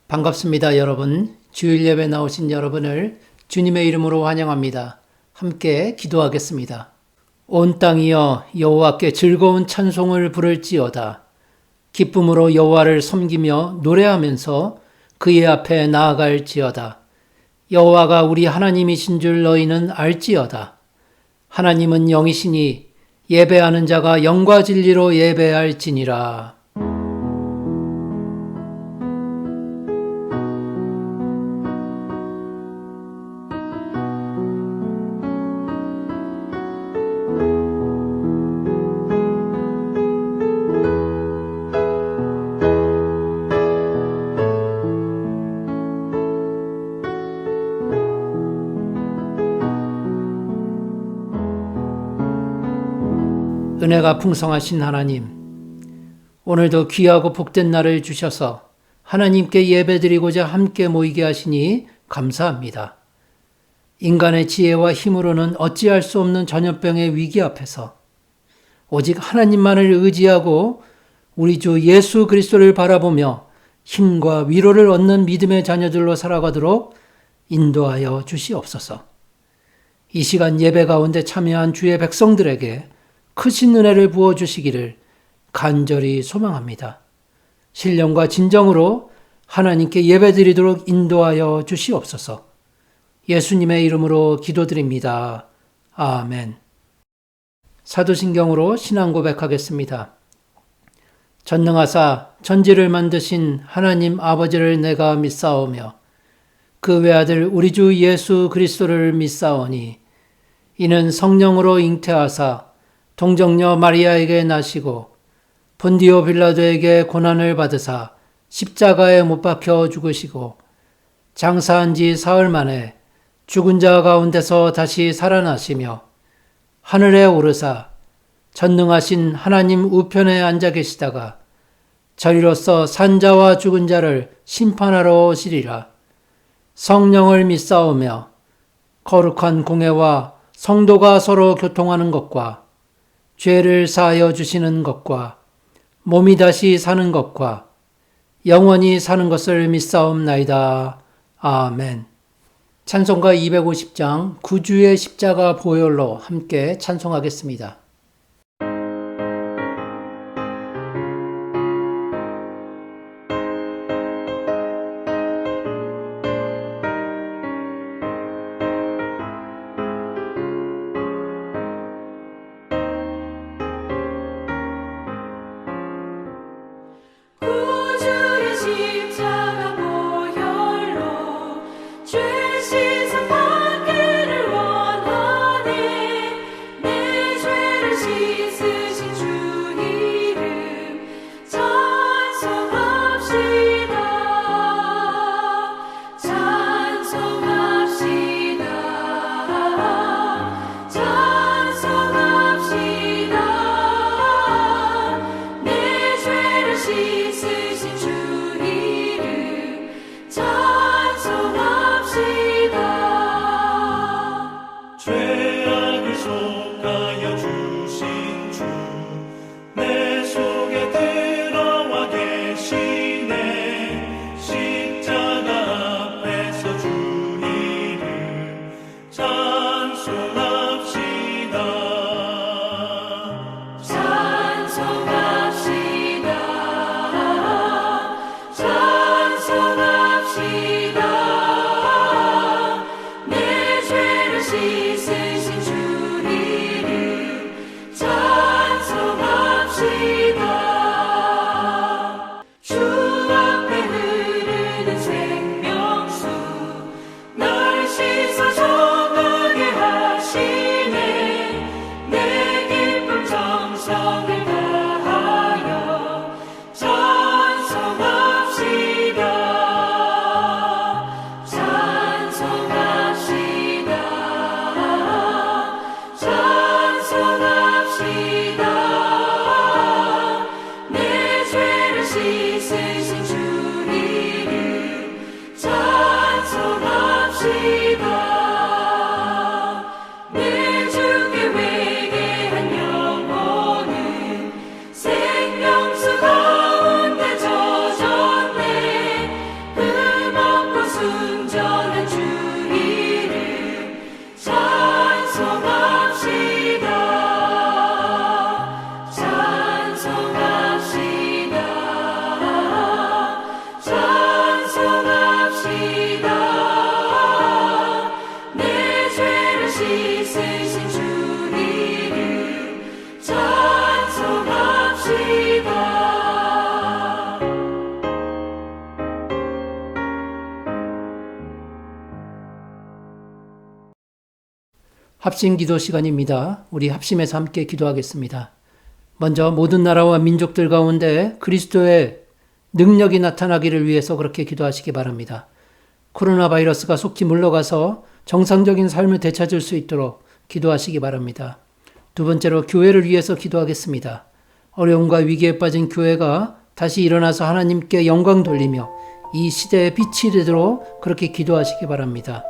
반갑습니다, 여러분. 주일 예배 나오신 여러분을 주님의 이름으로 환영합니다. 함께 기도하겠습니다. 온 땅이여 여호와께 즐거운 찬송을 부를지어다. 기쁨으로 여호와를 섬기며 노래하면서 그의 앞에 나아갈지어다. 여호와가 우리 하나님이신 줄 너희는 알지어다. 하나님은 영이시니 예배하는 자가 영과 진리로 예배할지니라. 은혜가 풍성하신 하나님, 오늘도 귀하고 복된 날을 주셔서 하나님께 예배드리고자 함께 모이게 하시니 감사합니다. 인간의 지혜와 힘으로는 어찌할 수 없는 전염병의 위기 앞에서 오직 하나님만을 의지하고 우리 주 예수 그리스도를 바라보며 힘과 위로를 얻는 믿음의 자녀들로 살아가도록 인도하여 주시옵소서. 이 시간 예배 가운데 참여한 주의 백성들에게 크신 은혜를 부어주시기를 간절히 소망합니다. 신령과 진정으로 하나님께 예배드리도록 인도하여 주시옵소서. 예수님의 이름으로 기도드립니다. 아멘. 사도신경으로 신앙 고백하겠습니다. 전능하사 천지를 만드신 하나님 아버지를 내가 믿사오며 그 외아들 우리 주 예수 그리스도를 믿사오니 이는 성령으로 잉태하사 동정녀 마리아에게 나시고 본디오 빌라도에게 고난을 받으사 십자가에 못 박혀 죽으시고 장사한 지 사흘 만에 죽은 자 가운데서 다시 살아나시며 하늘에 오르사 전능하신 하나님 우편에 앉아 계시다가 저리로서 산자와 죽은 자를 심판하러 오시리라. 성령을 믿사오며 거룩한 공회와 성도가 서로 교통하는 것과 죄를 사하여 주시는 것과 몸이 다시 사는 것과 영원히 사는 것을 믿사옵나이다. 아멘. 찬송가 250장 구주의 십자가 보혈로 함께 찬송하겠습니다. 생명수 가운데 젖었네. 합심 기도 시간입니다. 우리 합심해서 함께 기도하겠습니다. 먼저 모든 나라와 민족들 가운데 그리스도의 능력이 나타나기를 위해서 그렇게 기도하시기 바랍니다. 코로나 바이러스가 속히 물러가서 정상적인 삶을 되찾을 수 있도록 기도하시기 바랍니다. 두 번째로 교회를 위해서 기도하겠습니다. 어려움과 위기에 빠진 교회가 다시 일어나서 하나님께 영광 돌리며 이 시대의 빛이 되도록 그렇게 기도하시기 바랍니다.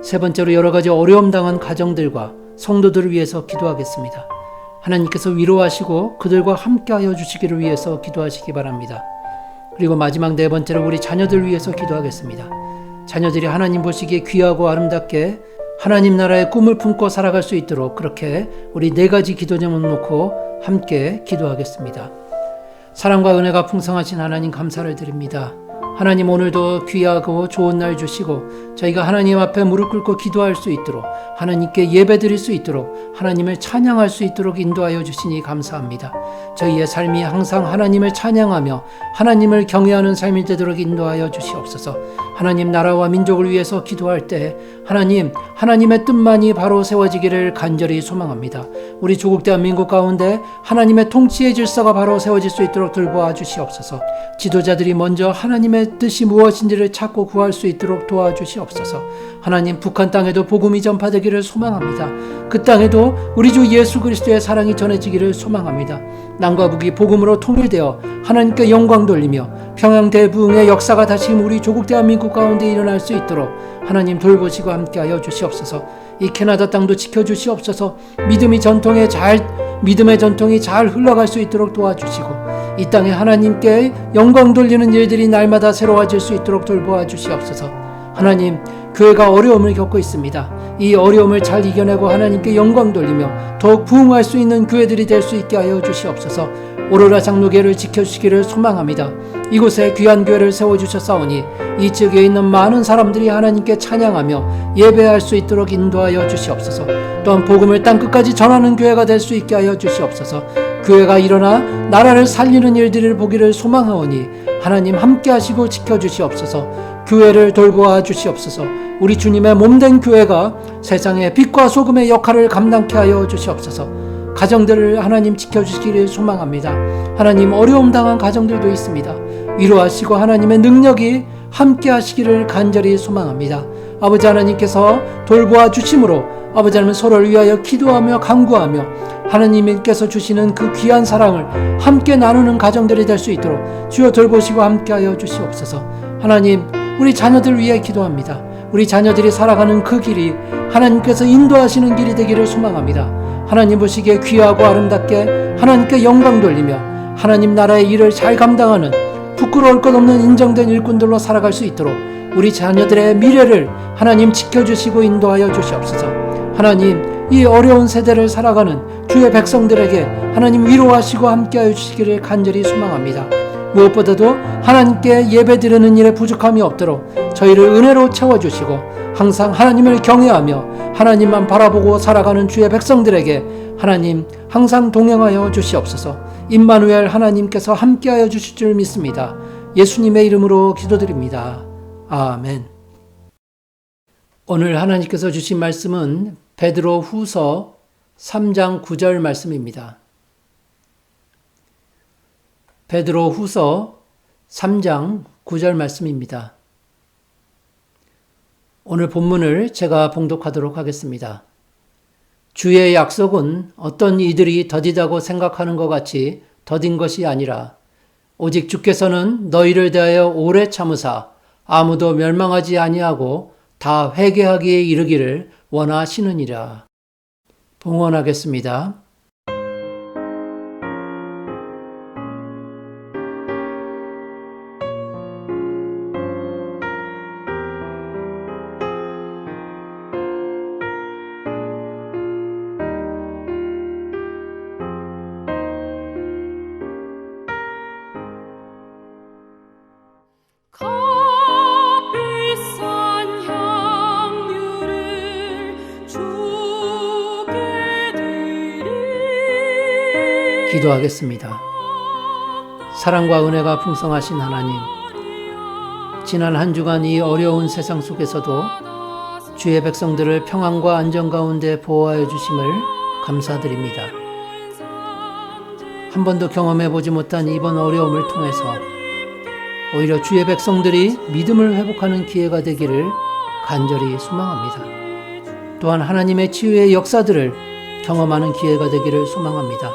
세 번째로 여러 가지 어려움 당한 가정들과 성도들을 위해서 기도하겠습니다. 하나님께서 위로하시고 그들과 함께하여 주시기를 위해서 기도하시기 바랍니다. 그리고 마지막 네 번째로 우리 자녀들 위해서 기도하겠습니다. 자녀들이 하나님 보시기에 귀하고 아름답게 하나님 나라의 꿈을 품고 살아갈 수 있도록 그렇게 우리 네 가지 기도 제목을 놓고 함께 기도하겠습니다. 사랑과 은혜가 풍성하신 하나님 감사를 드립니다. 하나님 오늘도 귀하고 좋은 날 주시고 저희가 하나님 앞에 무릎 꿇고 기도할 수 있도록 하나님께 예배드릴 수 있도록 하나님을 찬양할 수 있도록 인도하여 주시니 감사합니다. 저희의 삶이 항상 하나님을 찬양하며 하나님을 경외하는 삶이 되도록 인도하여 주시옵소서. 하나님 나라와 민족을 위해서 기도할 때 하나님의 뜻만이 바로 세워지기를 간절히 소망합니다. 우리 조국 대한민국 가운데 하나님의 통치의 질서가 바로 세워질 수 있도록 돌보아 주시옵소서. 지도자들이 먼저 하나님의 뜻이 무엇인지를 찾고 구할 수 있도록 도와주시옵소서. 하나님 북한 땅에도 복음이 전파되기를 소망합니다. 그 땅에도 우리 주 예수 그리스도의 사랑이 전해지기를 소망합니다. 남과 북이 복음으로 통일되어 하나님께 영광 돌리며 평양 대부흥의 역사가 다시금 우리 조국 대한민국 가운데 일어날 수 있도록 하나님 돌보시고 함께하여 주시옵소서. 이 캐나다 땅도 지켜주시옵소서. 믿음의 전통이 잘 흘러갈 수 있도록 도와주시고 이 땅에 하나님께 영광 돌리는 일들이 날마다 새로워질 수 있도록 돌보아 주시옵소서. 하나님, 교회가 어려움을 겪고 있습니다. 이 어려움을 잘 이겨내고 하나님께 영광 돌리며 더욱 부흥할 수 있는 교회들이 될 수 있게 하여 주시옵소서. 오로라 장로교회를 지켜주시기를 소망합니다. 이곳에 귀한 교회를 세워주셨사오니 이 지역에 있는 많은 사람들이 하나님께 찬양하며 예배할 수 있도록 인도하여 주시옵소서. 또한 복음을 땅끝까지 전하는 교회가 될 수 있게 하여 주시옵소서. 교회가 일어나 나라를 살리는 일들을 보기를 소망하오니 하나님 함께 하시고 지켜주시옵소서. 교회를 돌보아 주시옵소서. 우리 주님의 몸된 교회가 세상의 빛과 소금의 역할을 감당케 하여 주시옵소서. 가정들을 하나님 지켜주시기를 소망합니다. 하나님 어려움 당한 가정들도 있습니다. 위로하시고 하나님의 능력이 함께 하시기를 간절히 소망합니다. 아버지 하나님께서 돌보아 주심으로 아버지 하나님 서로를 위하여 기도하며 간구하며 하나님께서 주시는 그 귀한 사랑을 함께 나누는 가정들이 될 수 있도록 주여 돌보시고 함께하여 주시옵소서. 하나님 우리 자녀들 위해 기도합니다. 우리 자녀들이 살아가는 그 길이 하나님께서 인도하시는 길이 되기를 소망합니다. 하나님 보시기에 귀하고 아름답게 하나님께 영광 돌리며 하나님 나라의 일을 잘 감당하는 부끄러울 것 없는 인정된 일꾼들로 살아갈 수 있도록 우리 자녀들의 미래를 하나님 지켜주시고 인도하여 주시옵소서. 하나님 이 어려운 세대를 살아가는 주의 백성들에게 하나님 위로하시고 함께하여 주시기를 간절히 소망합니다. 무엇보다도 하나님께 예배드리는 일에 부족함이 없도록 저희를 은혜로 채워주시고 항상 하나님을 경외하며 하나님만 바라보고 살아가는 주의 백성들에게 하나님 항상 동행하여 주시옵소서. 임마누엘 하나님께서 함께하여 주실 줄 믿습니다. 예수님의 이름으로 기도드립니다. 아멘. 오늘 하나님께서 주신 말씀은 베드로 후서 3장 9절 말씀입니다. 베드로 후서 3장 9절 말씀입니다. 오늘 본문을 제가 봉독하도록 하겠습니다. 주의 약속은 어떤 이들이 더디다고 생각하는 것 같이 더딘 것이 아니라 오직 주께서는 너희를 대하여 오래 참으사 아무도 멸망하지 아니하고 다 회개하기에 이르기를 원하시느니라. 봉헌하겠습니다. 기도하겠습니다. 사랑과 은혜가 풍성하신 하나님, 지난 한 주간 이 어려운 세상 속에서도 주의 백성들을 평안과 안전 가운데 보호하여 주심을 감사드립니다. 한 번도 경험해 보지 못한 이번 어려움을 통해서 오히려 주의 백성들이 믿음을 회복하는 기회가 되기를 간절히 소망합니다. 또한 하나님의 치유의 역사들을 경험하는 기회가 되기를 소망합니다.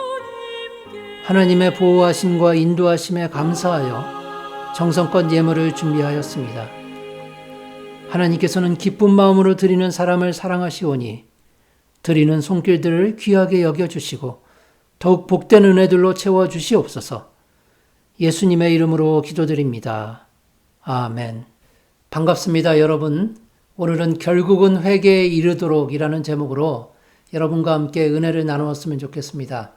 하나님의 보호하심과 인도하심에 감사하여 정성껏 예물을 준비하였습니다. 하나님께서는 기쁜 마음으로 드리는 사람을 사랑하시오니 드리는 손길들을 귀하게 여겨주시고 더욱 복된 은혜들로 채워주시옵소서. 예수님의 이름으로 기도드립니다. 아멘. 반갑습니다, 여러분. 오늘은 결국은 회개에 이르도록 이라는 제목으로 여러분과 함께 은혜를 나누었으면 좋겠습니다.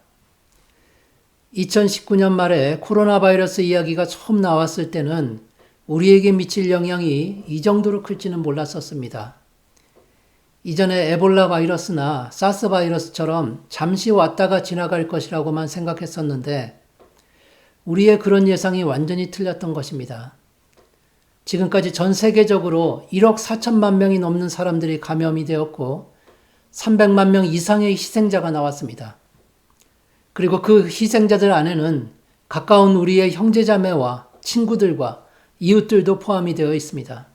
2019년 말에 코로나 바이러스 이야기가 처음 나왔을 때는 우리에게 미칠 영향이 이 정도로 클지는 몰랐었습니다. 이전에 에볼라 바이러스나 사스 바이러스처럼 잠시 왔다가 지나갈 것이라고만 생각했었는데 우리의 그런 예상이 완전히 틀렸던 것입니다. 지금까지 전 세계적으로 1억 4천만 명이 넘는 사람들이 감염이 되었고 300만 명 이상의 희생자가 나왔습니다. 그리고 그 희생자들 안에는 가까운 우리의 형제자매와 친구들과 이웃들도 포함이 되어 있습니다.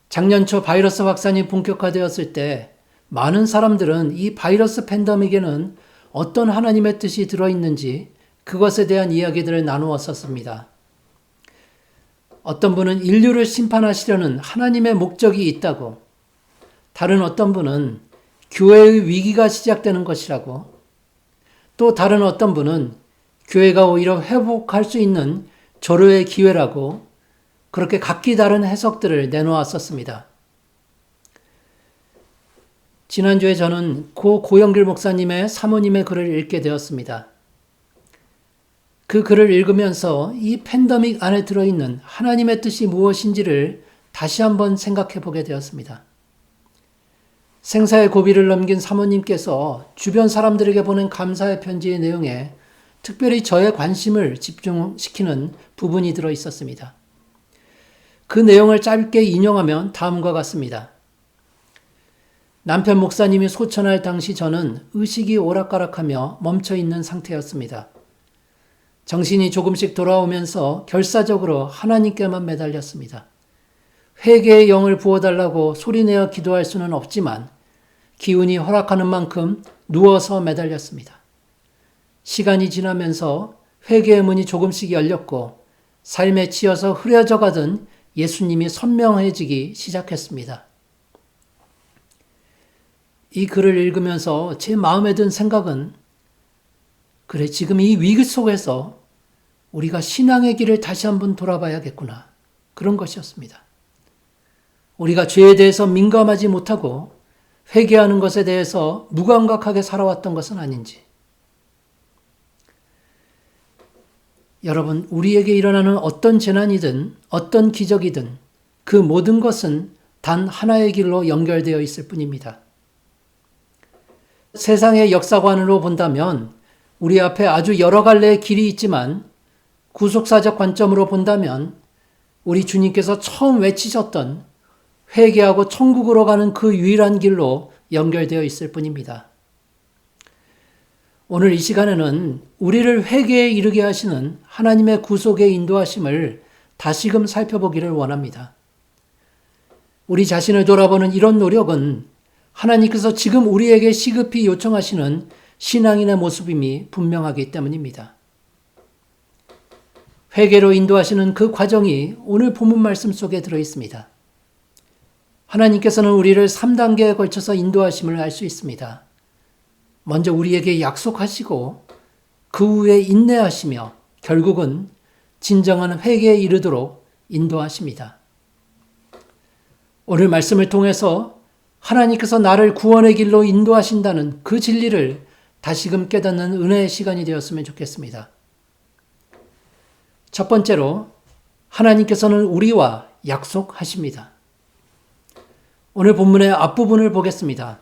작년 초 바이러스 확산이 본격화되었을 때 많은 사람들은 이 바이러스 팬데믹에는 어떤 하나님의 뜻이 들어있는지 그것에 대한 이야기들을 나누었었습니다. 어떤 분은 인류를 심판하시려는 하나님의 목적이 있다고, 다른 어떤 분은 교회의 위기가 시작되는 것이라고, 또 다른 어떤 분은 교회가 오히려 회복할 수 있는 절호의 기회라고 그렇게 각기 다른 해석들을 내놓았었습니다. 지난주에 저는 고 고영길 목사님의 사모님의 글을 읽게 되었습니다. 그 글을 읽으면서 이 팬데믹 안에 들어있는 하나님의 뜻이 무엇인지를 다시 한번 생각해 보게 되었습니다. 생사의 고비를 넘긴 사모님께서 주변 사람들에게 보낸 감사의 편지의 내용에 특별히 저의 관심을 집중시키는 부분이 들어 있었습니다. 그 내용을 짧게 인용하면 다음과 같습니다. 남편 목사님이 소천할 당시 저는 의식이 오락가락하며 멈춰있는 상태였습니다. 정신이 조금씩 돌아오면서 결사적으로 하나님께만 매달렸습니다. 회개의 영을 부어달라고 소리내어 기도할 수는 없지만 기운이 허락하는 만큼 누워서 매달렸습니다. 시간이 지나면서 회개의 문이 조금씩 열렸고 삶에 치여서 흐려져 가던 예수님이 선명해지기 시작했습니다. 이 글을 읽으면서 제 마음에 든 생각은 그래, 지금 이 위기 속에서 우리가 신앙의 길을 다시 한번 돌아봐야겠구나. 그런 것이었습니다. 우리가 죄에 대해서 민감하지 못하고 회개하는 것에 대해서 무감각하게 살아왔던 것은 아닌지. 여러분, 우리에게 일어나는 어떤 재난이든 어떤 기적이든 그 모든 것은 단 하나의 길로 연결되어 있을 뿐입니다. 세상의 역사관으로 본다면 우리 앞에 아주 여러 갈래의 길이 있지만 구속사적 관점으로 본다면 우리 주님께서 처음 외치셨던 회개하고 천국으로 가는 그 유일한 길로 연결되어 있을 뿐입니다. 오늘 이 시간에는 우리를 회개에 이르게 하시는 하나님의 구속의 인도하심을 다시금 살펴보기를 원합니다. 우리 자신을 돌아보는 이런 노력은 하나님께서 지금 우리에게 시급히 요청하시는 신앙인의 모습임이 분명하기 때문입니다. 회개로 인도하시는 그 과정이 오늘 본문 말씀 속에 들어 있습니다. 하나님께서는 우리를 3단계에 걸쳐서 인도하심을 알 수 있습니다. 먼저 우리에게 약속하시고 그 후에 인내하시며 결국은 진정한 회개에 이르도록 인도하십니다. 오늘 말씀을 통해서 하나님께서 나를 구원의 길로 인도하신다는 그 진리를 다시금 깨닫는 은혜의 시간이 되었으면 좋겠습니다. 첫 번째로 하나님께서는 우리와 약속하십니다. 오늘 본문의 앞부분을 보겠습니다.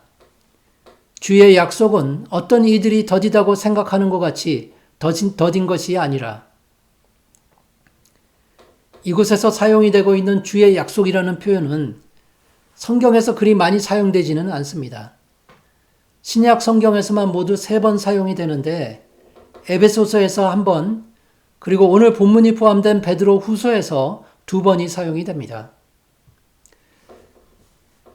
주의 약속은 어떤 이들이 더디다고 생각하는 것 같이 더딘 것이 아니라 이곳에서 사용이 되고 있는 주의 약속이라는 표현은 성경에서 그리 많이 사용되지는 않습니다. 신약 성경에서만 모두 3번 사용이 되는데 에베소서에서 1번, 그리고 오늘 본문이 포함된 베드로 후서에서 2번이 사용이 됩니다.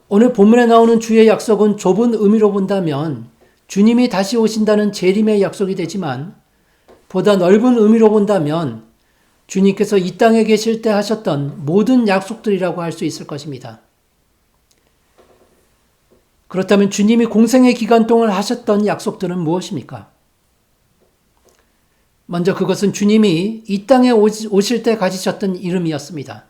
오늘 본문에 나오는 주의 약속은 좁은 의미로 본다면 주님이 다시 오신다는 재림의 약속이 되지만, 보다 넓은 의미로 본다면 주님께서 이 땅에 계실 때 하셨던 모든 약속들이라고 할 수 있을 것입니다. 그렇다면 주님이 공생의 기간 동안 하셨던 약속들은 무엇입니까? 먼저 그것은 주님이 이 땅에 오실 때 가지셨던 이름이었습니다.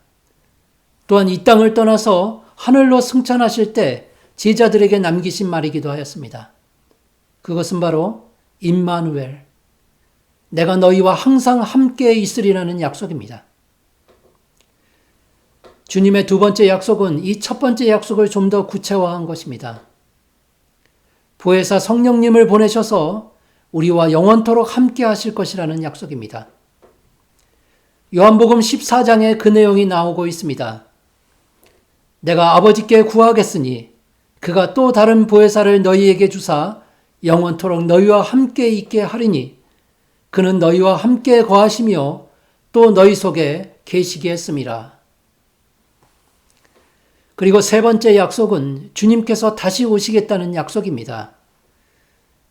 또한 이 땅을 떠나서 하늘로 승천하실 때 제자들에게 남기신 말이기도 하였습니다. 그것은 바로 임마누엘, 내가 너희와 항상 함께 있으리라는 약속입니다. 주님의 2번째 약속은 이 첫 번째 약속을 좀 더 구체화한 것입니다. 보혜사 성령님을 보내셔서 우리와 영원토록 함께 하실 것이라는 약속입니다. 요한복음 14장에 그 내용이 나오고 있습니다. 내가 아버지께 구하겠으니 그가 또 다른 보혜사를 너희에게 주사 영원토록 너희와 함께 있게 하리니 그는 너희와 함께 거하시며 또 너희 속에 계시게 했음이라. 그리고 3번째 약속은 주님께서 다시 오시겠다는 약속입니다.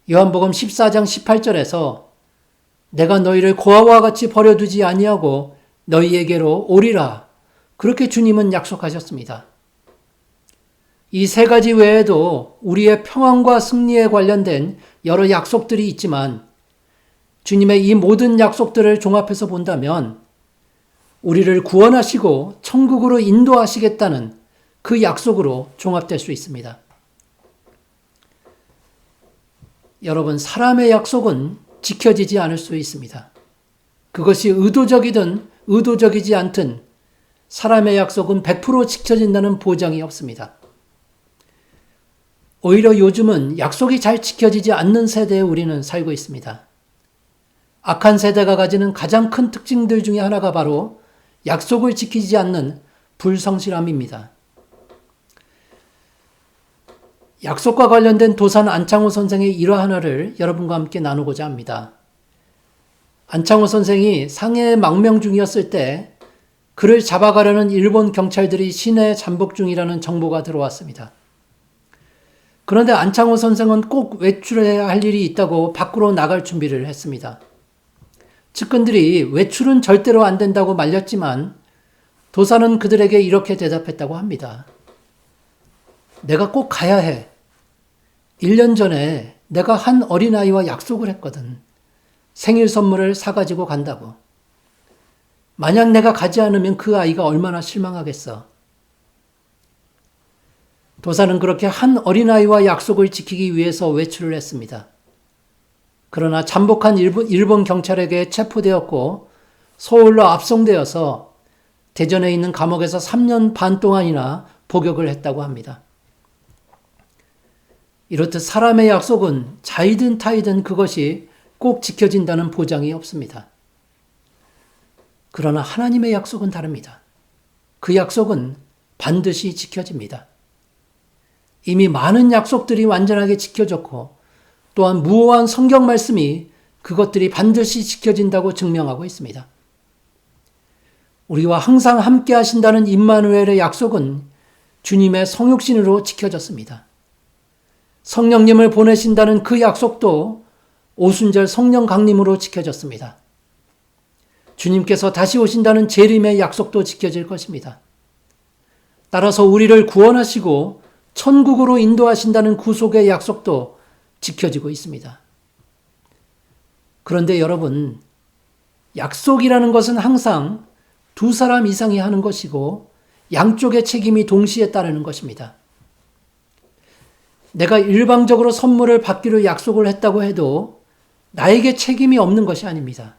요한복음 14장 18절에서 내가 너희를 고아와 같이 버려두지 아니하고 너희에게로 오리라. 그렇게 주님은 약속하셨습니다. 이 3가지 외에도 우리의 평안과 승리에 관련된 여러 약속들이 있지만 주님의 이 모든 약속들을 종합해서 본다면 우리를 구원하시고 천국으로 인도하시겠다는 그 약속으로 종합될 수 있습니다. 여러분, 사람의 약속은 지켜지지 않을 수 있습니다. 그것이 의도적이든 의도적이지 않든 사람의 약속은 100% 지켜진다는 보장이 없습니다. 오히려 요즘은 약속이 잘 지켜지지 않는 세대에 우리는 살고 있습니다. 악한 세대가 가지는 가장 큰 특징들 중에 하나가 바로 약속을 지키지 않는 불성실함입니다. 약속과 관련된 도산 안창호 선생의 일화 하나를 여러분과 함께 나누고자 합니다. 안창호 선생이 상해에 망명 중이었을 때 그를 잡아가려는 일본 경찰들이 시내에 잠복 중이라는 정보가 들어왔습니다. 그런데 안창호 선생은 꼭 외출해야 할 일이 있다고 밖으로 나갈 준비를 했습니다. 측근들이 외출은 절대로 안 된다고 말렸지만 도사는 그들에게 이렇게 대답했다고 합니다. 내가 꼭 가야 해. 1년 전에 내가 한 어린아이와 약속을 했거든. 생일 선물을 사가지고 간다고. 만약 내가 가지 않으면 그 아이가 얼마나 실망하겠어. 도사는 그렇게 한 어린아이와 약속을 지키기 위해서 외출을 했습니다. 그러나 잠복한 일본 경찰에게 체포되었고 서울로 압송되어서 대전에 있는 감옥에서 3년 반 동안이나 복역을 했다고 합니다. 이렇듯 사람의 약속은 자이든 타이든 그것이 꼭 지켜진다는 보장이 없습니다. 그러나 하나님의 약속은 다릅니다. 그 약속은 반드시 지켜집니다. 이미 많은 약속들이 완전하게 지켜졌고 또한 무오한 성경 말씀이 그것들이 반드시 지켜진다고 증명하고 있습니다. 우리와 항상 함께 하신다는 임마누엘의 약속은 주님의 성육신으로 지켜졌습니다. 성령님을 보내신다는 그 약속도 오순절 성령 강림으로 지켜졌습니다. 주님께서 다시 오신다는 재림의 약속도 지켜질 것입니다. 따라서 우리를 구원하시고 천국으로 인도하신다는 구속의 약속도 지켜지고 있습니다. 그런데 여러분, 약속이라는 것은 항상 2사람 이상이 하는 것이고 양쪽의 책임이 동시에 따르는 것입니다. 내가 일방적으로 선물을 받기로 약속을 했다고 해도 나에게 책임이 없는 것이 아닙니다.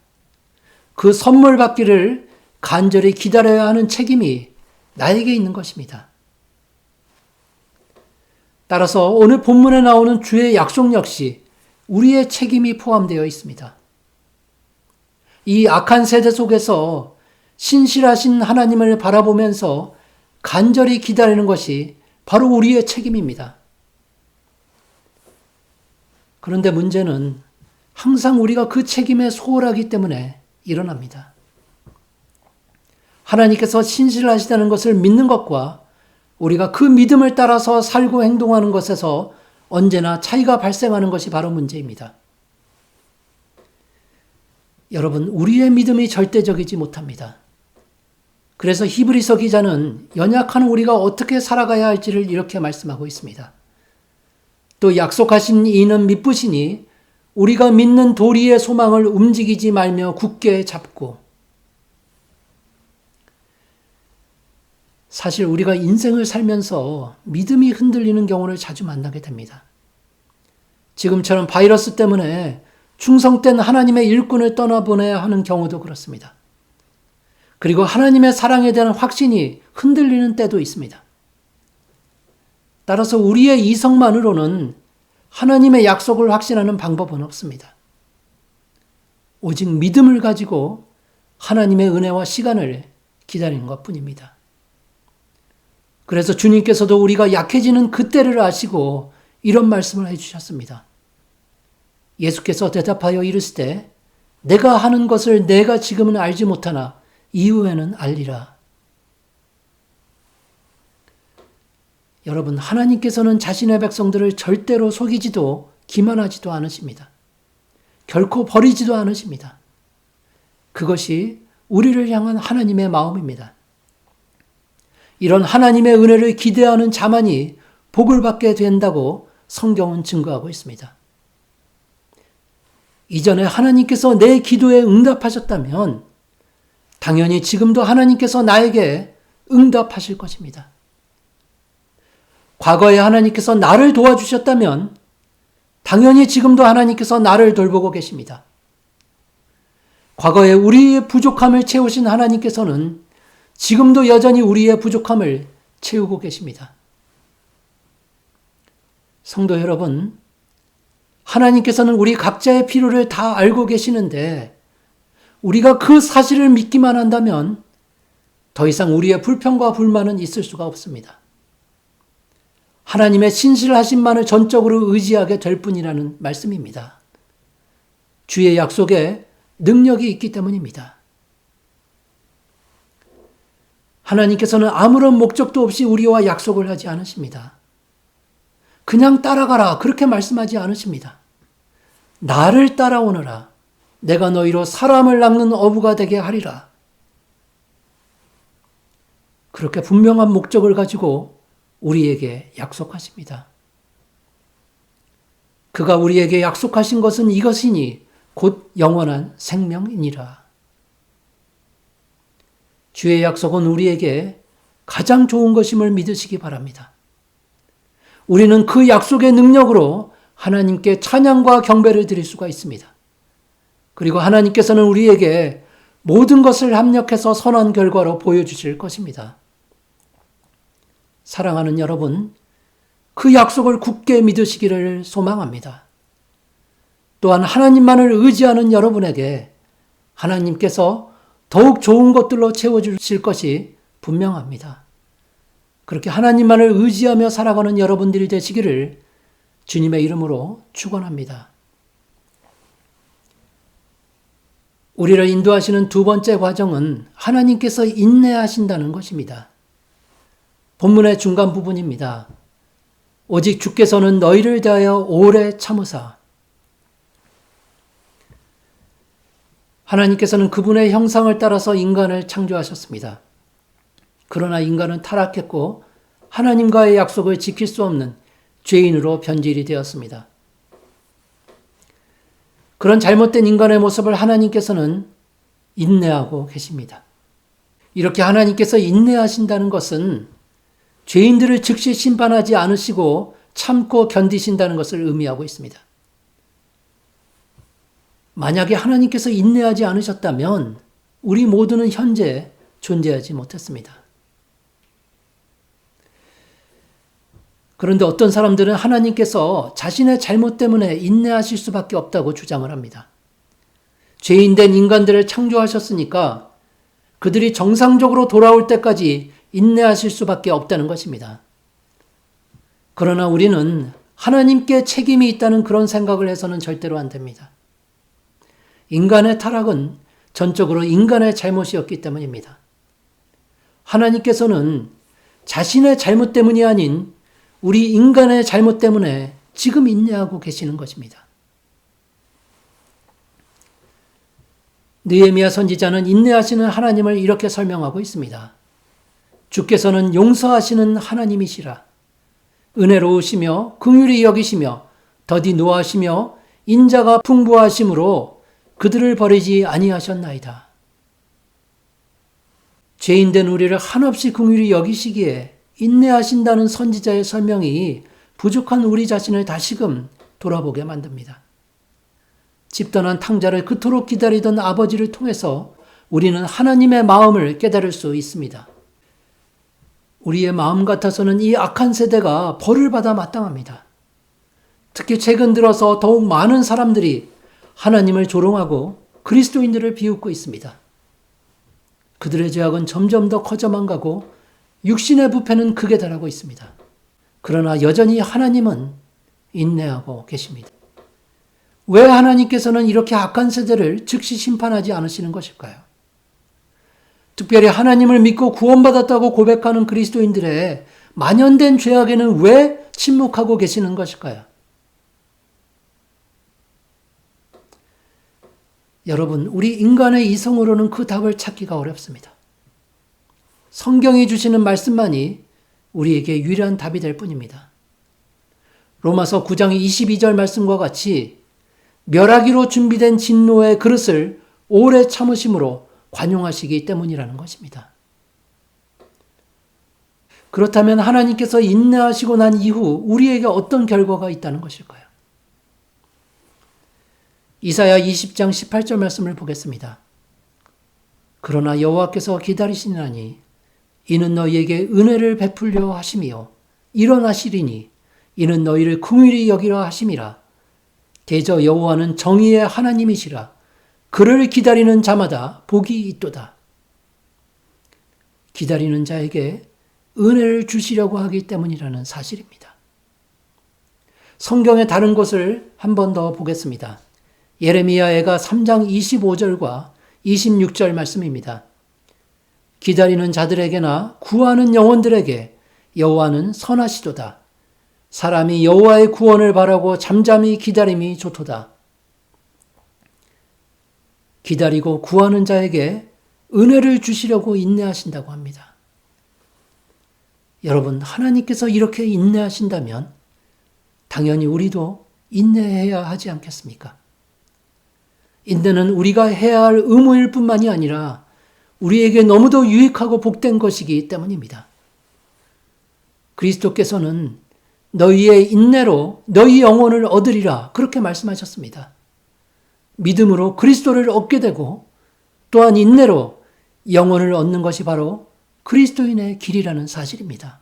그 선물 받기를 간절히 기다려야 하는 책임이 나에게 있는 것입니다. 따라서 오늘 본문에 나오는 주의 약속 역시 우리의 책임이 포함되어 있습니다. 이 악한 세대 속에서 신실하신 하나님을 바라보면서 간절히 기다리는 것이 바로 우리의 책임입니다. 그런데 문제는 항상 우리가 그 책임에 소홀하기 때문에 일어납니다. 하나님께서 신실하시다는 것을 믿는 것과 우리가 그 믿음을 따라서 살고 행동하는 것에서 언제나 차이가 발생하는 것이 바로 문제입니다. 여러분, 우리의 믿음이 절대적이지 못합니다. 그래서 히브리서 기자는 연약한 우리가 어떻게 살아가야 할지를 이렇게 말씀하고 있습니다. 또 약속하신 이는 미쁘시니 우리가 믿는 도리의 소망을 움직이지 말며 굳게 잡고. 사실 우리가 인생을 살면서 믿음이 흔들리는 경우를 자주 만나게 됩니다. 지금처럼 바이러스 때문에 충성된 하나님의 일꾼을 떠나보내야 하는 경우도 그렇습니다. 그리고 하나님의 사랑에 대한 확신이 흔들리는 때도 있습니다. 따라서 우리의 이성만으로는 하나님의 약속을 확신하는 방법은 없습니다. 오직 믿음을 가지고 하나님의 은혜와 시간을 기다리는 것뿐입니다. 그래서 주님께서도 우리가 약해지는 그때를 아시고 이런 말씀을 해주셨습니다. 예수께서 대답하여 이르시되 내가 하는 것을 내가 지금은 알지 못하나 이후에는 알리라. 여러분, 하나님께서는 자신의 백성들을 절대로 속이지도 기만하지도 않으십니다. 결코 버리지도 않으십니다. 그것이 우리를 향한 하나님의 마음입니다. 이런 하나님의 은혜를 기대하는 자만이 복을 받게 된다고 성경은 증거하고 있습니다. 이전에 하나님께서 내 기도에 응답하셨다면 당연히 지금도 하나님께서 나에게 응답하실 것입니다. 과거에 하나님께서 나를 도와주셨다면 당연히 지금도 하나님께서 나를 돌보고 계십니다. 과거에 우리의 부족함을 채우신 하나님께서는 지금도 여전히 우리의 부족함을 채우고 계십니다. 성도 여러분, 하나님께서는 우리 각자의 필요를 다 알고 계시는데 우리가 그 사실을 믿기만 한다면 더 이상 우리의 불평과 불만은 있을 수가 없습니다. 하나님의 신실하심만을 전적으로 의지하게 될 뿐이라는 말씀입니다. 주의 약속에 능력이 있기 때문입니다. 하나님께서는 아무런 목적도 없이 우리와 약속을 하지 않으십니다. 그냥 따라가라 그렇게 말씀하지 않으십니다. 나를 따라오너라. 내가 너희로 사람을 낚는 어부가 되게 하리라. 그렇게 분명한 목적을 가지고 우리에게 약속하십니다. 그가 우리에게 약속하신 것은 이것이니 곧 영원한 생명이니라. 주의 약속은 우리에게 가장 좋은 것임을 믿으시기 바랍니다. 우리는 그 약속의 능력으로 하나님께 찬양과 경배를 드릴 수가 있습니다. 그리고 하나님께서는 우리에게 모든 것을 합력해서 선한 결과로 보여주실 것입니다. 사랑하는 여러분, 그 약속을 굳게 믿으시기를 소망합니다. 또한 하나님만을 의지하는 여러분에게 하나님께서 더욱 좋은 것들로 채워주실 것이 분명합니다. 그렇게 하나님만을 의지하며 살아가는 여러분들이 되시기를 주님의 이름으로 축원합니다. 우리를 인도하시는 두 번째 과정은 하나님께서 인내하신다는 것입니다. 본문의 중간 부분입니다. 오직 주께서는 너희를 대하여 오래 참으사. 하나님께서는 그분의 형상을 따라서 인간을 창조하셨습니다. 그러나 인간은 타락했고 하나님과의 약속을 지킬 수 없는 죄인으로 변질이 되었습니다. 그런 잘못된 인간의 모습을 하나님께서는 인내하고 계십니다. 이렇게 하나님께서 인내하신다는 것은 죄인들을 즉시 심판하지 않으시고 참고 견디신다는 것을 의미하고 있습니다. 만약에 하나님께서 인내하지 않으셨다면 우리 모두는 현재 존재하지 못했습니다. 그런데 어떤 사람들은 하나님께서 자신의 잘못 때문에 인내하실 수밖에 없다고 주장을 합니다. 죄인된 인간들을 창조하셨으니까 그들이 정상적으로 돌아올 때까지 인내하실 수밖에 없다는 것입니다. 그러나 우리는 하나님께 책임이 있다는 그런 생각을 해서는 절대로 안 됩니다. 인간의 타락은 전적으로 인간의 잘못이었기 때문입니다. 하나님께서는 자신의 잘못 때문이 아닌 우리 인간의 잘못 때문에 지금 인내하고 계시는 것입니다. 느헤미야 선지자는 인내하시는 하나님을 이렇게 설명하고 있습니다. 주께서는 용서하시는 하나님이시라. 은혜로우시며 긍휼히 여기시며 더디 노하시며 인자가 풍부하심으로 그들을 버리지 아니하셨나이다. 죄인된 우리를 한없이 긍휼히 여기시기에 인내하신다는 선지자의 설명이 부족한 우리 자신을 다시금 돌아보게 만듭니다. 집 떠난 탕자를 그토록 기다리던 아버지를 통해서 우리는 하나님의 마음을 깨달을 수 있습니다. 우리의 마음 같아서는 이 악한 세대가 벌을 받아 마땅합니다. 특히 최근 들어서 더욱 많은 사람들이 하나님을 조롱하고 그리스도인들을 비웃고 있습니다. 그들의 죄악은 점점 더 커져만 가고 육신의 부패는 극에 달하고 있습니다. 그러나 여전히 하나님은 인내하고 계십니다. 왜 하나님께서는 이렇게 악한 세대를 즉시 심판하지 않으시는 것일까요? 특별히 하나님을 믿고 구원받았다고 고백하는 그리스도인들의 만연된 죄악에는 왜 침묵하고 계시는 것일까요? 여러분, 우리 인간의 이성으로는 그 답을 찾기가 어렵습니다. 성경이 주시는 말씀만이 우리에게 유일한 답이 될 뿐입니다. 로마서 9장 22절 말씀과 같이 멸하기로 준비된 진노의 그릇을 오래 참으심으로 관용하시기 때문이라는 것입니다. 그렇다면 하나님께서 인내하시고 난 이후 우리에게 어떤 결과가 있다는 것일까요? 이사야 20장 18절 말씀을 보겠습니다. 그러나 여호와께서 기다리시나니 이는 너희에게 은혜를 베풀려 하심이요 일어나시리니 이는 너희를 긍휼히 여기려 하심이라. 대저 여호와는 정의의 하나님이시라. 그를 기다리는 자마다 복이 있도다. 기다리는 자에게 은혜를 주시려고 하기 때문이라는 사실입니다. 성경의 다른 곳을 한 번 더 보겠습니다. 예레미야애가 3장 25절과 26절 말씀입니다. 기다리는 자들에게나 구하는 영혼들에게 여호와는 선하시도다. 사람이 여호와의 구원을 바라고 잠잠히 기다림이 좋도다. 기다리고 구하는 자에게 은혜를 주시려고 인내하신다고 합니다. 여러분, 하나님께서 이렇게 인내하신다면 당연히 우리도 인내해야 하지 않겠습니까? 인내는 우리가 해야 할 의무일 뿐만이 아니라 우리에게 너무도 유익하고 복된 것이기 때문입니다. 그리스도께서는 너희의 인내로 너희 영혼을 얻으리라 그렇게 말씀하셨습니다. 믿음으로 그리스도를 얻게 되고 또한 인내로 영혼을 얻는 것이 바로 그리스도인의 길이라는 사실입니다.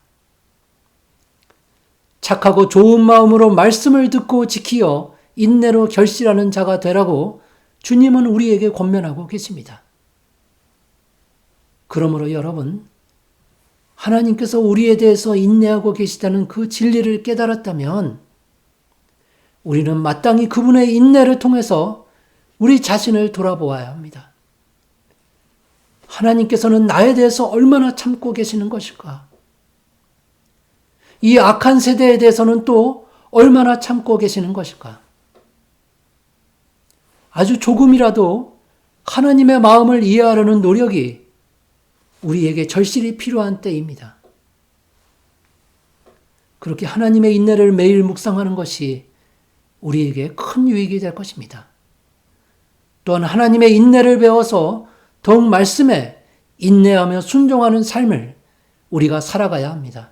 착하고 좋은 마음으로 말씀을 듣고 지키어 인내로 결실하는 자가 되라고 주님은 우리에게 권면하고 계십니다. 그러므로 여러분, 하나님께서 우리에 대해서 인내하고 계시다는 그 진리를 깨달았다면 우리는 마땅히 그분의 인내를 통해서 우리 자신을 돌아보아야 합니다. 하나님께서는 나에 대해서 얼마나 참고 계시는 것일까? 이 악한 세대에 대해서는 또 얼마나 참고 계시는 것일까? 아주 조금이라도 하나님의 마음을 이해하려는 노력이 우리에게 절실히 필요한 때입니다. 그렇게 하나님의 인내를 매일 묵상하는 것이 우리에게 큰 유익이 될 것입니다. 또한 하나님의 인내를 배워서 더욱 말씀에 인내하며 순종하는 삶을 우리가 살아가야 합니다.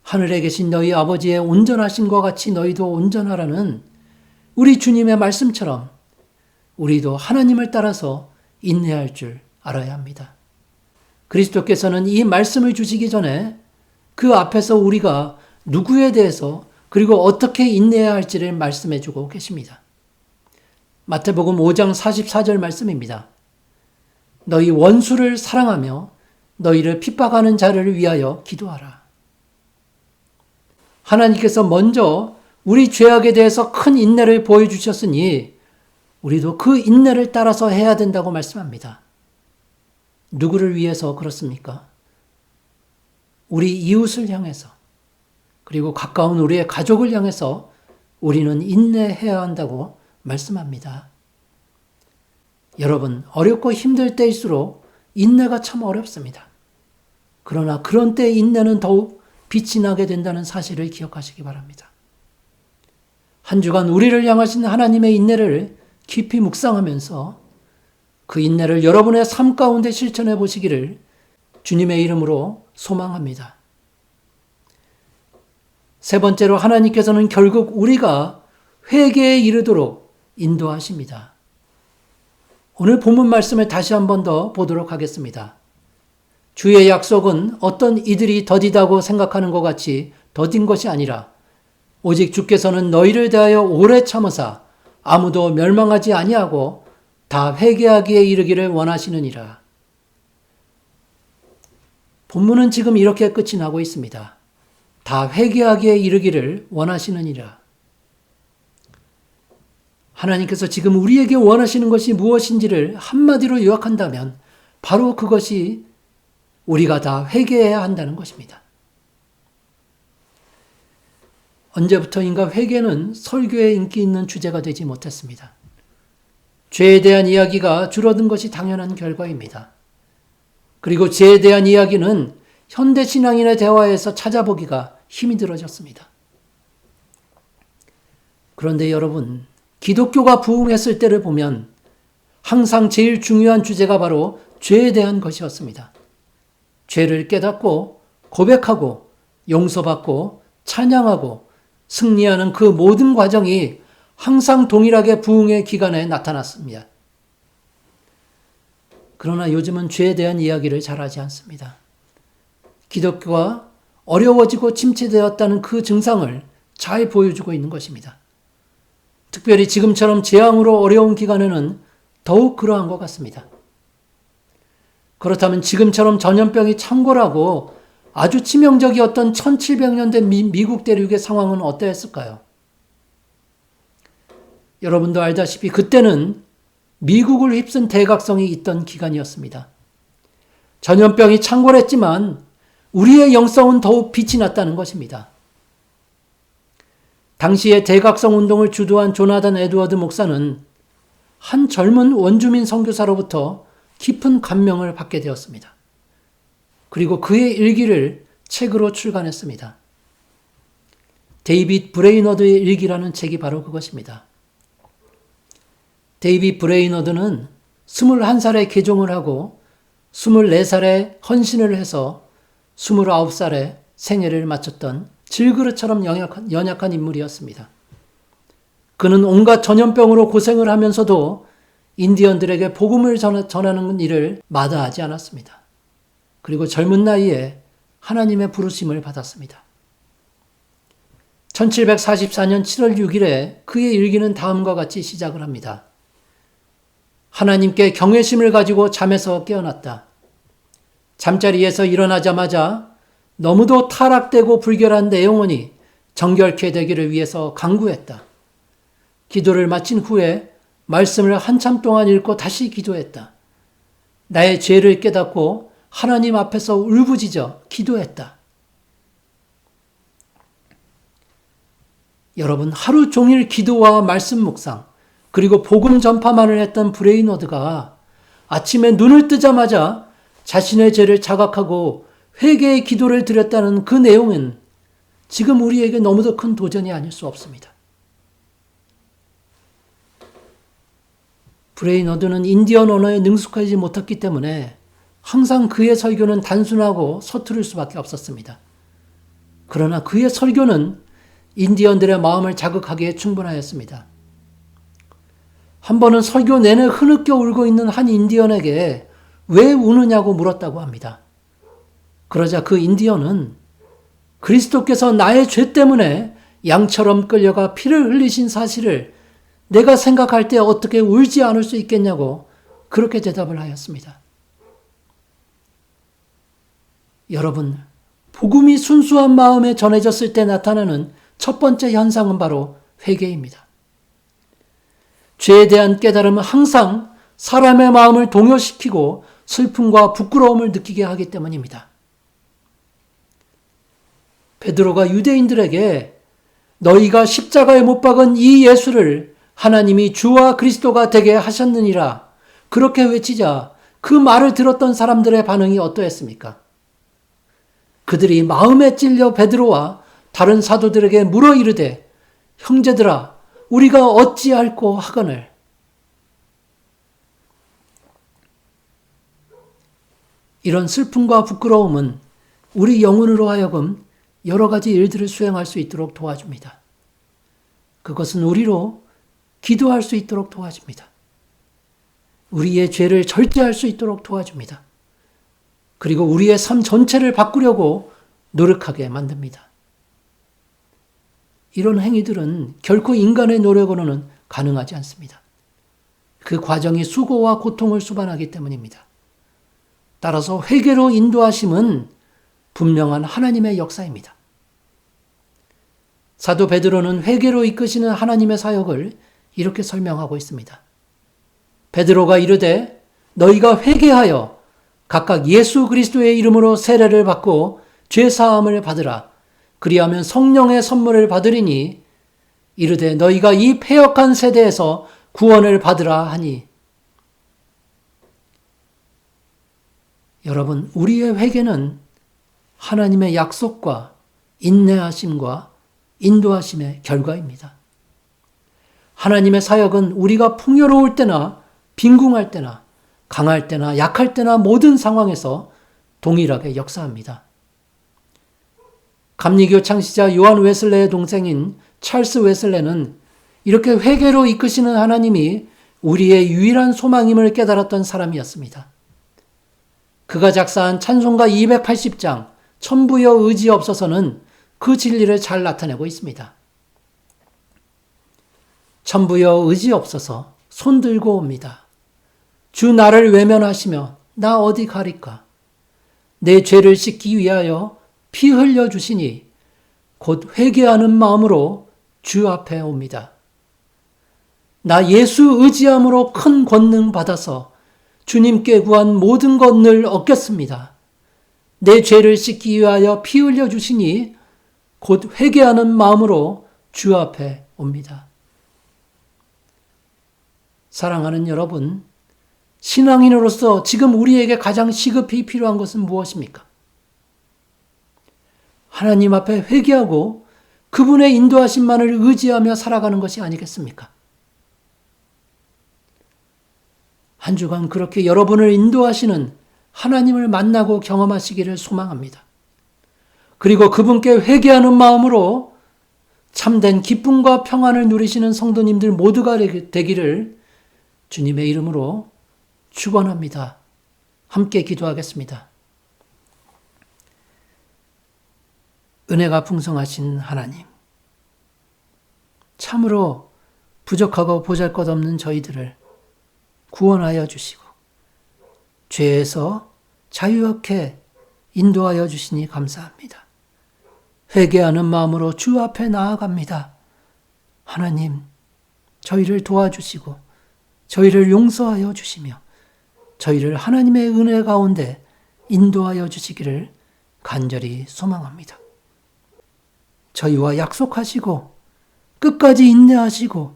하늘에 계신 너희 아버지의 온전하심과 같이 너희도 온전하라는 우리 주님의 말씀처럼 우리도 하나님을 따라서 인내할 줄 알아야 합니다. 그리스도께서는 이 말씀을 주시기 전에 그 앞에서 우리가 누구에 대해서 그리고 어떻게 인내해야 할지를 말씀해 주고 계십니다. 마태복음 5장 44절 말씀입니다. 너희 원수를 사랑하며 너희를 핍박하는 자를 위하여 기도하라. 하나님께서 먼저 우리 죄악에 대해서 큰 인내를 보여주셨으니 우리도 그 인내를 따라서 해야 된다고 말씀합니다. 누구를 위해서 그렇습니까? 우리 이웃을 향해서, 그리고 가까운 우리의 가족을 향해서 우리는 인내해야 한다고 말씀합니다. 여러분, 어렵고 힘들 때일수록 인내가 참 어렵습니다. 그러나 그런 때 인내는 더욱 빛이 나게 된다는 사실을 기억하시기 바랍니다. 한 주간 우리를 향하신 하나님의 인내를 깊이 묵상하면서 그 인내를 여러분의 삶 가운데 실천해 보시기를 주님의 이름으로 소망합니다. 세 번째로 하나님께서는 결국 우리가 회개에 이르도록 인도하십니다. 오늘 본문 말씀을 다시 한 번 더 보도록 하겠습니다. 주의 약속은 어떤 이들이 더디다고 생각하는 것 같이 더딘 것이 아니라 오직 주께서는 너희를 대하여 오래 참으사 아무도 멸망하지 아니하고 다 회개하기에 이르기를 원하시느니라. 본문은 지금 이렇게 끝이 나고 있습니다. 다 회개하기에 이르기를 원하시느니라. 하나님께서 지금 우리에게 원하시는 것이 무엇인지를 한마디로 요약한다면 바로 그것이 우리가 다 회개해야 한다는 것입니다. 언제부터인가 회개는 설교에 인기 있는 주제가 되지 못했습니다. 죄에 대한 이야기가 줄어든 것이 당연한 결과입니다. 그리고 죄에 대한 이야기는 현대 신앙인의 대화에서 찾아보기가 힘이 들어졌습니다. 그런데 여러분, 기독교가 부흥했을 때를 보면 항상 제일 중요한 주제가 바로 죄에 대한 것이었습니다. 죄를 깨닫고 고백하고 용서받고 찬양하고 승리하는 그 모든 과정이 항상 동일하게 부흥의 기간에 나타났습니다. 그러나 요즘은 죄에 대한 이야기를 잘 하지 않습니다. 기독교가 어려워지고 침체되었다는 그 증상을 잘 보여주고 있는 것입니다. 특별히 지금처럼 재앙으로 어려운 기간에는 더욱 그러한 것 같습니다. 그렇다면 지금처럼 전염병이 창궐하고 아주 치명적이었던 1700년대 미국 대륙의 상황은 어떠했을까요? 여러분도 알다시피 그때는 미국을 휩쓴 대각성이 있던 기간이었습니다. 전염병이 창궐했지만 우리의 영성은 더욱 빛이 났다는 것입니다. 당시에 대각성 운동을 주도한 조나단 에드워드 목사는 한 젊은 원주민 선교사로부터 깊은 감명을 받게 되었습니다. 그리고 그의 일기를 책으로 출간했습니다. 데이빗 브레이너드의 일기라는 책이 바로 그것입니다. 데이빗 브레이너드는 21살에 개종을 하고 24살에 헌신을 해서 29살에 생애를 마쳤던 질그릇처럼 연약한 인물이었습니다. 그는 온갖 전염병으로 고생을 하면서도 인디언들에게 복음을 전하는 일을 마다하지 않았습니다. 그리고 젊은 나이에 하나님의 부르심을 받았습니다. 1744년 7월 6일에 그의 일기는 다음과 같이 시작을 합니다. 하나님께 경외심을 가지고 잠에서 깨어났다. 잠자리에서 일어나자마자 너무도 타락되고 불결한 내 영혼이 정결케 되기를 위해서 간구했다. 기도를 마친 후에 말씀을 한참 동안 읽고 다시 기도했다. 나의 죄를 깨닫고 하나님 앞에서 울부짖어 기도했다. 여러분, 하루 종일 기도와 말씀 묵상, 그리고 복음 전파만을 했던 브레이너드가 아침에 눈을 뜨자마자 자신의 죄를 자각하고 회개의 기도를 드렸다는 그 내용은 지금 우리에게 너무도 큰 도전이 아닐 수 없습니다. 브레이너드는 인디언 언어에 능숙하지 못했기 때문에 항상 그의 설교는 단순하고 서투를 수밖에 없었습니다. 그러나 그의 설교는 인디언들의 마음을 자극하기에 충분하였습니다. 한 번은 설교 내내 흐느껴 울고 있는 한 인디언에게 왜 우느냐고 물었다고 합니다. 그러자 그 인디언은 그리스도께서 나의 죄 때문에 양처럼 끌려가 피를 흘리신 사실을 내가 생각할 때 어떻게 울지 않을 수 있겠냐고 그렇게 대답을 하였습니다. 여러분, 복음이 순수한 마음에 전해졌을 때 나타나는 첫 번째 현상은 바로 회개입니다. 죄에 대한 깨달음은 항상 사람의 마음을 동요시키고 슬픔과 부끄러움을 느끼게 하기 때문입니다. 베드로가 유대인들에게 너희가 십자가에 못 박은 이 예수를 하나님이 주와 그리스도가 되게 하셨느니라 그렇게 외치자 그 말을 들었던 사람들의 반응이 어떠했습니까? 그들이 마음에 찔려 베드로와 다른 사도들에게 물어 이르되 형제들아 우리가 어찌할꼬 하거늘. 이런 슬픔과 부끄러움은 우리 영혼으로 하여금 여러 가지 일들을 수행할 수 있도록 도와줍니다. 그것은 우리로 기도할 수 있도록 도와줍니다. 우리의 죄를 절제할 수 있도록 도와줍니다. 그리고 우리의 삶 전체를 바꾸려고 노력하게 만듭니다. 이런 행위들은 결코 인간의 노력으로는 가능하지 않습니다. 그 과정이 수고와 고통을 수반하기 때문입니다. 따라서 회개로 인도하심은 분명한 하나님의 역사입니다. 사도 베드로는 회개로 이끄시는 하나님의 사역을 이렇게 설명하고 있습니다. 베드로가 이르되 너희가 회개하여 각각 예수 그리스도의 이름으로 세례를 받고 죄 사함을 받으라. 그리하면 성령의 선물을 받으리니 이르되 너희가 이 패역한 세대에서 구원을 받으라 하니. 여러분, 우리의 회개는 하나님의 약속과 인내하심과 인도하심의 결과입니다. 하나님의 사역은 우리가 풍요로울 때나 빈궁할 때나 강할 때나 약할 때나 모든 상황에서 동일하게 역사합니다. 감리교 창시자 요한 웨슬레의 동생인 찰스 웨슬레는 이렇게 회개로 이끄시는 하나님이 우리의 유일한 소망임을 깨달았던 사람이었습니다. 그가 작사한 찬송가 280장 천부여 의지 없어서는 그 진리를 잘 나타내고 있습니다. 천부여 의지 없어서 손 들고 옵니다. 주 나를 외면하시며 나 어디 가리까? 내 죄를 씻기 위하여 피 흘려 주시니 곧 회개하는 마음으로 주 앞에 옵니다. 나 예수 의지함으로 큰 권능 받아서 주님께 구한 모든 것 늘 얻겠습니다. 내 죄를 씻기 위하여 피 흘려 주시니 곧 회개하는 마음으로 주 앞에 옵니다. 사랑하는 여러분, 신앙인으로서 지금 우리에게 가장 시급히 필요한 것은 무엇입니까? 하나님 앞에 회개하고 그분의 인도하심만을 의지하며 살아가는 것이 아니겠습니까? 한 주간 그렇게 여러분을 인도하시는 하나님을 만나고 경험하시기를 소망합니다. 그리고 그분께 회개하는 마음으로 참된 기쁨과 평안을 누리시는 성도님들 모두가 되기를 주님의 이름으로 축원합니다. 함께 기도하겠습니다. 은혜가 풍성하신 하나님, 참으로 부족하고 보잘것없는 저희들을 구원하여 주시고 죄에서 자유하게 인도하여 주시니 감사합니다. 회개하는 마음으로 주 앞에 나아갑니다. 하나님, 저희를 도와주시고 저희를 용서하여 주시며 저희를 하나님의 은혜 가운데 인도하여 주시기를 간절히 소망합니다. 저희와 약속하시고 끝까지 인내하시고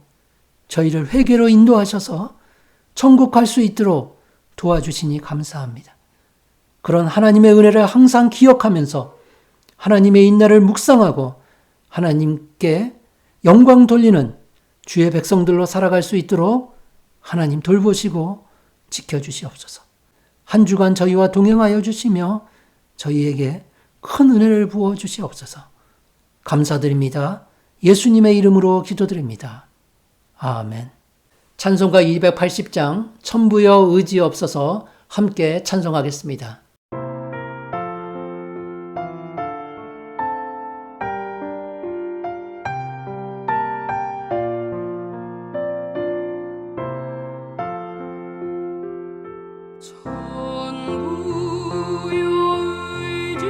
저희를 회개로 인도하셔서 천국 갈 수 있도록 도와주시니 감사합니다. 그런 하나님의 은혜를 항상 기억하면서 하나님의 인내를 묵상하고 하나님께 영광 돌리는 주의 백성들로 살아갈 수 있도록 하나님 돌보시고 지켜주시옵소서. 한 주간 저희와 동행하여 주시며 저희에게 큰 은혜를 부어 주시옵소서. 감사드립니다. 예수님의 이름으로 기도드립니다. 아멘. 찬송가 280장 천부여 의지 없어서 함께 찬송하겠습니다. 천부여 의지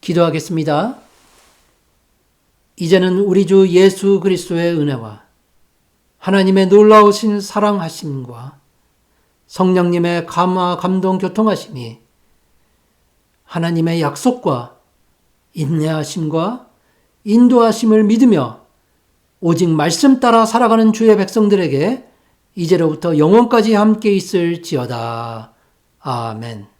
기도하겠습니다. 이제는 우리 주 예수 그리스도의 은혜와 하나님의 놀라우신 사랑하심과 성령님의 감화 감동 교통하심이 하나님의 약속과 인내하심과 인도하심을 믿으며 오직 말씀 따라 살아가는 주의 백성들에게 이제로부터 영원까지 함께 있을지어다. 아멘.